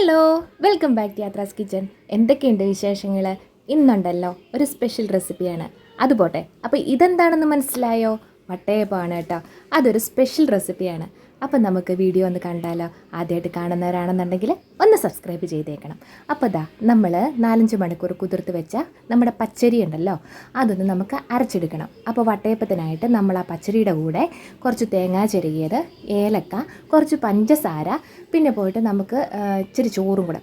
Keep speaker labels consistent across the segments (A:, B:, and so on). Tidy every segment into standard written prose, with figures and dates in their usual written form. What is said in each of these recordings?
A: Hello, welcome back to Yathra's kitchen. എന്തൊക്കെയുണ്ട് വിശേഷങ്ങൾ? ഇന്നുണ്ടല്ലോ ഒരു സ്പെഷ്യൽ റെസിപ്പിയാണ്. അതുപോട്ടെ, അപ്പോൾ ഇതെന്താണെന്ന് മനസ്സിലായോ? വട്ടയപ്പമാണ് കേട്ടോ. അതൊരു സ്പെഷ്യൽ റെസിപ്പിയാണ്. അപ്പം നമുക്ക് വീഡിയോ ഒന്ന് കണ്ടാലോ? ആദ്യമായിട്ട് കാണുന്നവരാണെന്നുണ്ടെങ്കിൽ ഒന്ന് സബ്സ്ക്രൈബ് ചെയ്തേക്കണം. അപ്പോൾ നമ്മൾ 4-5 മണിക്കൂർ കുതിർത്ത് വെച്ച നമ്മുടെ പച്ചരി ഉണ്ടല്ലോ, അതൊന്ന് നമുക്ക് അരച്ചെടുക്കണം. അപ്പോൾ വട്ടയപ്പത്തിനായിട്ട് നമ്മൾ ആ പച്ചരിയുടെ കൂടെ കുറച്ച് തേങ്ങ ചിരകിയത്, ഏലക്ക, കുറച്ച് പഞ്ചസാര, പിന്നെ പോയിട്ട് നമുക്ക് ഇച്ചിരി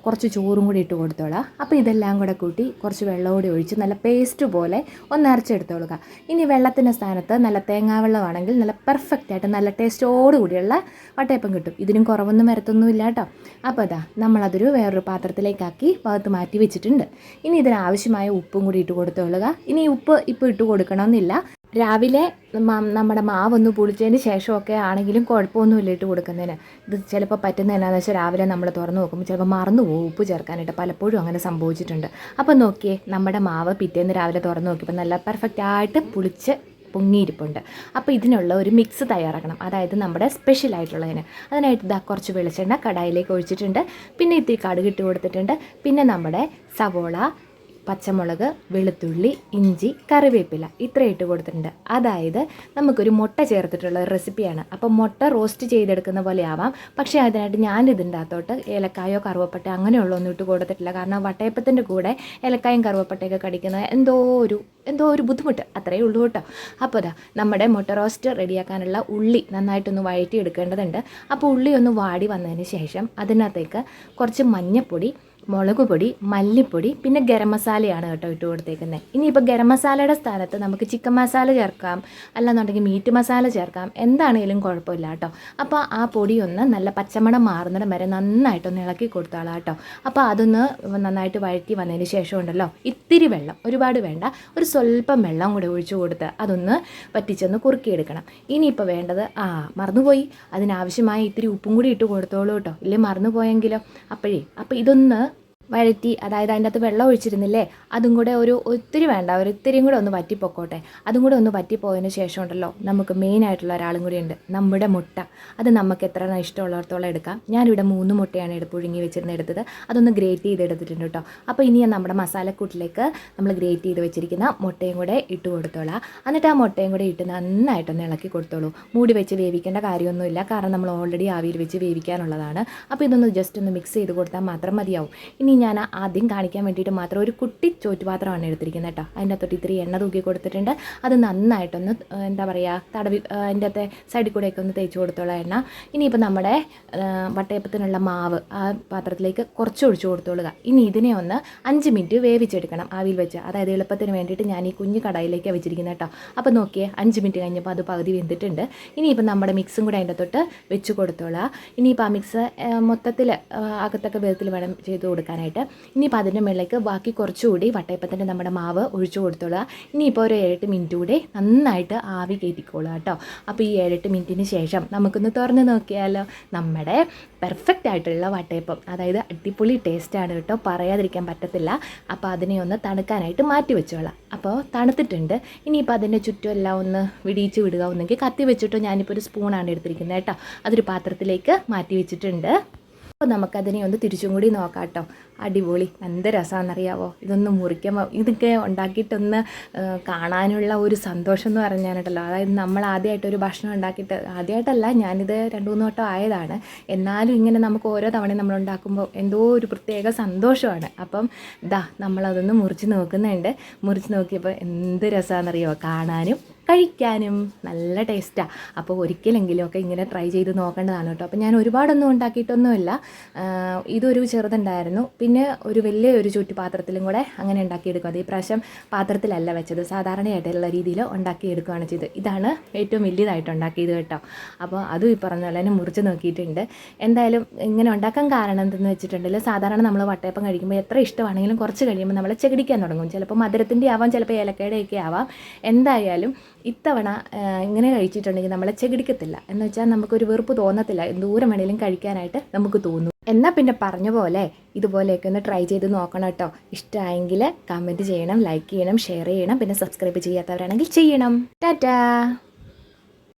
A: കുറച്ച് ചോറും കൂടി ഇട്ട് കൊടുത്തോളാം. അപ്പോൾ ഇതെല്ലാം കൂടെ കൂട്ടി കുറച്ച് വെള്ളം കൂടി ഒഴിച്ച് നല്ല പേസ്റ്റ് പോലെ ഒന്ന് അരച്ചെടുത്തോളുക. ഇനി വെള്ളത്തിൻ്റെ സ്ഥാനത്ത് നല്ല തേങ്ങാവെള്ളമാണെങ്കിൽ നല്ല പെർഫെക്റ്റായിട്ട് നല്ല ടേസ്റ്റോട് കൂടിയുള്ള വട്ടയപ്പം കിട്ടും. ഇതിനും കുറവൊന്നും വരത്തൊന്നുമില്ല കേട്ടോ. അപ്പോൾ നമ്മളതൊരു വേറൊരു പാത്രത്തിലേക്കാക്കി ഭാഗത്ത് മാറ്റി വെച്ചിട്ടുണ്ട്. ഇനി ഇതിനാവശ്യമായ ഉപ്പും കൂടി ഇട്ട് കൊടുത്തോളുക. ഇനി ഉപ്പ് ഇപ്പോൾ ഇട്ട് കൊടുക്കണമെന്നില്ല. രാവിലെ നമ്മുടെ മാവൊന്ന് പുളിച്ചതിന് ശേഷമൊക്കെ ആണെങ്കിലും കുഴപ്പമൊന്നുമില്ല ഇട്ട് കൊടുക്കുന്നതിന്. ഇത് ചിലപ്പോൾ പറ്റുന്ന എന്നാന്ന് വെച്ചാൽ രാവിലെ നമ്മൾ തുറന്ന് നോക്കുമ്പോൾ ചിലപ്പോൾ മറന്നു പോകും ഉപ്പ് ചേർക്കാനായിട്ട്. പലപ്പോഴും അങ്ങനെ സംഭവിച്ചിട്ടുണ്ട്. അപ്പോൾ നോക്കിയേ, നമ്മുടെ മാവ് പിറ്റേന്ന് രാവിലെ തുറന്ന് നോക്കിയപ്പോൾ നല്ല പെർഫെക്റ്റായിട്ട് പുളിച്ച് പൊങ്ങിയിരിപ്പുണ്ട്. അപ്പോൾ ഇതിനുള്ള ഒരു മിക്സ് തയ്യാറാക്കണം, അതായത് നമ്മുടെ സ്പെഷ്യലായിട്ടുള്ളതിന്. അതിനായിട്ട് കുറച്ച് വെളിച്ചെണ്ണ കടായിലേക്ക് ഒഴിച്ചിട്ടുണ്ട്. പിന്നെ ഇത്തിരി കടുകിട്ട് കൊടുത്തിട്ടുണ്ട്. പിന്നെ നമ്മുടെ സവോള, പച്ചമുളക്, വെളുത്തുള്ളി, ഇഞ്ചി, കറിവേപ്പില ഇത്ര ഇട്ട് കൊടുത്തിട്ടുണ്ട്. അതായത് നമുക്കൊരു മുട്ട ചേർത്തിട്ടുള്ള റെസിപ്പിയാണ്. അപ്പോൾ മുട്ട റോസ്റ്റ് ചെയ്തെടുക്കുന്ന പോലെ ആവാം. പക്ഷേ അതിനായിട്ട് ഞാനിതിൻ്റെ അകത്തോട്ട് ഏലക്കായോ കറുവപ്പട്ട അങ്ങനെയുള്ളതൊന്നും ഇട്ട് കൊടുത്തിട്ടില്ല. കാരണം വട്ടയപ്പത്തിൻ്റെ കൂടെ ഏലക്കായും കറുവപ്പട്ടയൊക്കെ കടിക്കുന്നത് എന്തോ ഒരു ബുദ്ധിമുട്ട്, അത്രയേ ഉള്ളൂ കേട്ടോ. അപ്പോൾ നമ്മുടെ മുട്ട റോസ്റ്റ് റെഡിയാക്കാനുള്ള ഉള്ളി നന്നായിട്ടൊന്ന് വഴറ്റി എടുക്കേണ്ടതുണ്ട്. അപ്പോൾ ഉള്ളി ഒന്ന് വാടി വന്നതിന് ശേഷം അതിനകത്തേക്ക് കുറച്ച് മഞ്ഞൾപ്പൊടി, മുളക് പൊടി, മല്ലിപ്പൊടി, പിന്നെ ഗരം മസാലയാണ് കേട്ടോ ഇട്ട് കൊടുത്തേക്കുന്നത്. ഇനിയിപ്പോൾ ഗരം മസാലയുടെ സ്ഥാനത്ത് നമുക്ക് ചിക്കൻ മസാല ചേർക്കാം, അല്ലാന്നുണ്ടെങ്കിൽ മീറ്റ് മസാല ചേർക്കാം, എന്താണെങ്കിലും കുഴപ്പമില്ല കേട്ടോ. അപ്പോൾ ആ പൊടി ഒന്ന് നല്ല പച്ചമണം മാറുന്നിടം വരെ നന്നായിട്ടൊന്ന് ഇളക്കി കൊടുത്തോളാം കേട്ടോ. അപ്പോൾ അതൊന്ന് നന്നായിട്ട് വഴറ്റി വന്നതിന് ശേഷം ഉണ്ടല്ലോ, ഇത്തിരി വെള്ളം, ഒരുപാട് വേണ്ട, ഒരു സ്വല്പം വെള്ളം കൂടെ ഒഴിച്ചു കൊടുത്ത് അതൊന്ന് വറ്റിച്ചൊന്ന് കുറുക്കിയെടുക്കണം. ഇനിയിപ്പോൾ വേണ്ടത് മറന്നുപോയി, അതിനാവശ്യമായ ഇത്തിരി ഉപ്പും കൂടി ഇട്ട് കൊടുത്തോളൂ കേട്ടോ, ഇല്ലേ മറന്നുപോയെങ്കിലോ. അപ്പോൾ ഇതൊന്ന് വഴറ്റി, അതായത് അതിൻ്റെ അകത്ത് വെള്ളം ഒഴിച്ചിരുന്നില്ലേ, അതും കൂടെ ഒത്തിരി വേണ്ട, ഒരിത്തിരിയും കൂടെ ഒന്ന് വറ്റിപ്പോക്കോട്ടെ. അതും കൂടെ ഒന്ന് വറ്റിപ്പോയതിന് ശേഷം ഉണ്ടല്ലോ, നമുക്ക് മെയിനായിട്ടുള്ള ഒരാളും കൂടി ഉണ്ട്, നമ്മുടെ മുട്ട. അത് നമുക്ക് എത്ര ഇഷ്ടമുള്ളിടത്തോളം എടുക്കാം. ഞാനിവിടെ 3 മുട്ടയാണ് പുഴുങ്ങി എടുത്തത്. അതൊന്ന് ഗ്രേറ്റ് ചെയ്തെടുത്തിട്ടുണ്ട് കേട്ടോ. അപ്പോൾ ഇനി നമ്മുടെ മസാലക്കൂട്ടിലേക്ക് നമ്മൾ ഗ്രേറ്റ് ചെയ്ത് വെച്ചിരിക്കുന്ന മുട്ടയും കൂടെ ഇട്ട് കൊടുത്തോളാം. എന്നിട്ട് ആ മുട്ടയും കൂടെ ഇട്ട് നന്നായിട്ടൊന്ന് ഇളക്കി കൊടുത്തോളൂ. മൂടി വെച്ച് വേവിക്കേണ്ട കാര്യമൊന്നുമില്ല, കാരണം നമ്മൾ ഓൾറെഡി ആവിയിൽ വെച്ച് വേവിക്കാനുള്ളതാണ്. അപ്പോൾ ഇതൊന്ന് ജസ്റ്റ് ഒന്ന് മിക്സ് ചെയ്ത് കൊടുത്താൽ മാത്രം മതിയാവും. ഇനി ഞാൻ ആദ്യം കാണിക്കാൻ വേണ്ടിയിട്ട് മാത്രം ഒരു കുട്ടി ചോറ്റുപാത്രമാണ് എടുത്തിരിക്കുന്നത് കേട്ടോ. അതിൻ്റെ അകത്തോട്ട് ഇത്തിരി എണ്ണ തൂക്കി കൊടുത്തിട്ടുണ്ട്. അത് നന്നായിട്ടൊന്ന് തടവി അതിൻ്റെ അകത്തെ സൈഡിൽ കൂടെയൊക്കെ ഒന്ന് തേച്ച് കൊടുത്തോളാം എണ്ണ. ഇനിയിപ്പോൾ നമ്മുടെ വട്ടയപ്പത്തിനുള്ള മാവ് ആ പാത്രത്തിലേക്ക് കുറച്ച് ഒഴിച്ചു കൊടുത്തോളുക. ഇനി ഇതിനെ ഒന്ന് 5 മിനിറ്റ് വേവിച്ചെടുക്കണം ആവിയിൽ വെച്ച്. അതായത് എളുപ്പത്തിന് വേണ്ടിയിട്ട് ഞാൻ ഈ കുഞ്ഞു കടായിലേക്കാണ് വെച്ചിരിക്കുന്നത് കേട്ടോ. അപ്പോൾ നോക്കിയേ, 5 മിനിറ്റ് കഴിഞ്ഞപ്പോൾ അത് പകുതി വെന്തിട്ടുണ്ട്. ഇനിയിപ്പോൾ നമ്മുടെ മിക്സും കൂടെ അതിൻ്റെ തൊട്ട് വെച്ച് കൊടുത്തോളാം. ഇനിയിപ്പോൾ ആ മിക്സ് മൊത്തത്തിൽ അകത്തൊക്കെ വിധത്തിൽ വേണം ചെയ്ത് കൊടുക്കാനായിട്ട്. ഇനിയിപ്പോൾ അതിൻ്റെ മുകളിലേക്ക് ബാക്കി കുറച്ചുകൂടി വട്ടയപ്പത്തിൻ്റെ നമ്മുടെ മാവ് ഒഴിച്ചു കൊടുത്തോളുക. ഇനിയിപ്പോൾ ഒരു 7-8 മിനിറ്റ് കൂടി നന്നായിട്ട് ആവി കയറ്റിക്കോളുക കേട്ടോ. അപ്പോൾ ഈ 7-8 മിനിറ്റിന് ശേഷം നമുക്കൊന്ന് തുറന്ന് നോക്കിയാലോ. നമ്മുടെ പെർഫെക്റ്റ് ആയിട്ടുള്ള വട്ടയപ്പം, അതായത് അടിപൊളി ടേസ്റ്റാണ് കേട്ടോ, പറയാതിരിക്കാൻ പറ്റത്തില്ല. അപ്പോൾ അതിനെ ഒന്ന് തണുക്കാനായിട്ട് മാറ്റി വെച്ചോളാം. അപ്പോൾ തണുത്തിട്ടുണ്ട്. ഇനിയിപ്പോൾ അതിൻ്റെ ചുറ്റുമെല്ലാം ഒന്ന് വിടിയിച്ച് വിടുക. ഒന്നെങ്കിൽ കത്തി വെച്ചിട്ടോ, ഞാനിപ്പോൾ ഒരു സ്പൂണാണ് എടുത്തിരിക്കുന്നത് കേട്ടോ. അതൊരു പാത്രത്തിലേക്ക് മാറ്റി വെച്ചിട്ടുണ്ട്. അപ്പോൾ നമുക്കതിനെ ഒന്ന് തിരിച്ചും കൂടി നോക്കാം കേട്ടോ. അടിപൊളി, എന്ത് രസമാണെന്നറിയാവോ. ഇതൊന്ന് മുറിക്കുമ്പോൾ ഇതൊക്കെ ഉണ്ടാക്കിയിട്ടൊന്ന് കാണാനുള്ള ഒരു സന്തോഷം എന്ന് പറഞ്ഞാലുണ്ടല്ലോ, അതായത് നമ്മൾ ആദ്യമായിട്ടൊരു ഭക്ഷണം ഉണ്ടാക്കിയിട്ട്, ആദ്യമായിട്ടല്ല, ഞാനിത് 2-3 വട്ടം ആയതാണ്, എന്നാലും ഇങ്ങനെ നമുക്ക് ഓരോ തവണയും നമ്മൾ ഉണ്ടാക്കുമ്പോൾ എന്തോ ഒരു പ്രത്യേക സന്തോഷമാണ്. അപ്പം നമ്മളതൊന്ന് മുറിച്ച് നോക്കുന്നുണ്ട്. മുറിച്ച് നോക്കിയപ്പോൾ എന്ത് രസമാണെന്നറിയാമോ, കാണാനും കഴിക്കാനും നല്ല ടേസ്റ്റാണ്. അപ്പോൾ ഒരിക്കലെങ്കിലുമൊക്കെ ഇങ്ങനെ ട്രൈ ചെയ്ത് നോക്കേണ്ടതാണ് കേട്ടോ. അപ്പോൾ ഞാൻ ഒരുപാടൊന്നും ഉണ്ടാക്കിയിട്ടൊന്നുമില്ല. ഇതൊരു ചെറുതുണ്ടായിരുന്നു, പിന്നെ ഒരു വലിയൊരു ചുറ്റുപാത്രത്തിലും കൂടെ അങ്ങനെ ഉണ്ടാക്കിയെടുക്കും. അത് ഈ പ്രാവശ്യം പാത്രത്തിലല്ല വെച്ചത്, സാധാരണയായിട്ടുള്ള രീതിയിൽ ഉണ്ടാക്കിയെടുക്കുകയാണ് ചെയ്തത്. ഇതാണ് ഏറ്റവും വലിയതായിട്ട് ഉണ്ടാക്കിയത് കേട്ടോ. അപ്പോൾ അതും ഈ പറഞ്ഞ പോലെ തന്നെ മുറിച്ച് നോക്കിയിട്ടുണ്ട്. എന്തായാലും ഇങ്ങനെ ഉണ്ടാക്കാൻ കാരണം എന്തെന്ന് വെച്ചിട്ടുണ്ടെങ്കിൽ, സാധാരണ നമ്മൾ വട്ടയപ്പം കഴിക്കുമ്പോൾ എത്ര ഇഷ്ടമാണെങ്കിലും കുറച്ച് കഴിയുമ്പോൾ നമ്മൾ ചെകിടിക്കാൻ തുടങ്ങും. ചിലപ്പോൾ മധുരത്തിൻ്റെ ആവാം, ചിലപ്പോൾ ഏലക്കയുടെയൊക്കെ ആവാം. എന്തായാലും ഇത്തവണ ഇങ്ങനെ കഴിച്ചിട്ടുണ്ടെങ്കിൽ നമ്മളെ ചെകിടിക്കത്തില്ല, എന്ന് വെച്ചാൽ നമുക്കൊരു വെറുപ്പ് തോന്നത്തില്ല, എന്തോരം വേണേലും കഴിക്കാനായിട്ട് നമുക്ക് തോന്നും. എന്നാൽ പിന്നെ പറഞ്ഞ പോലെ ഇതുപോലെയൊക്കെ ഒന്ന് ട്രൈ ചെയ്ത് നോക്കണം കേട്ടോ. ഇഷ്ടമായെങ്കിൽ കമൻറ്റ് ചെയ്യണം, ലൈക്ക് ചെയ്യണം, ഷെയർ ചെയ്യണം, പിന്നെ സബ്സ്ക്രൈബ് ചെയ്യാത്തവരാണെങ്കിൽ ചെയ്യണം. ടാറ്റാ.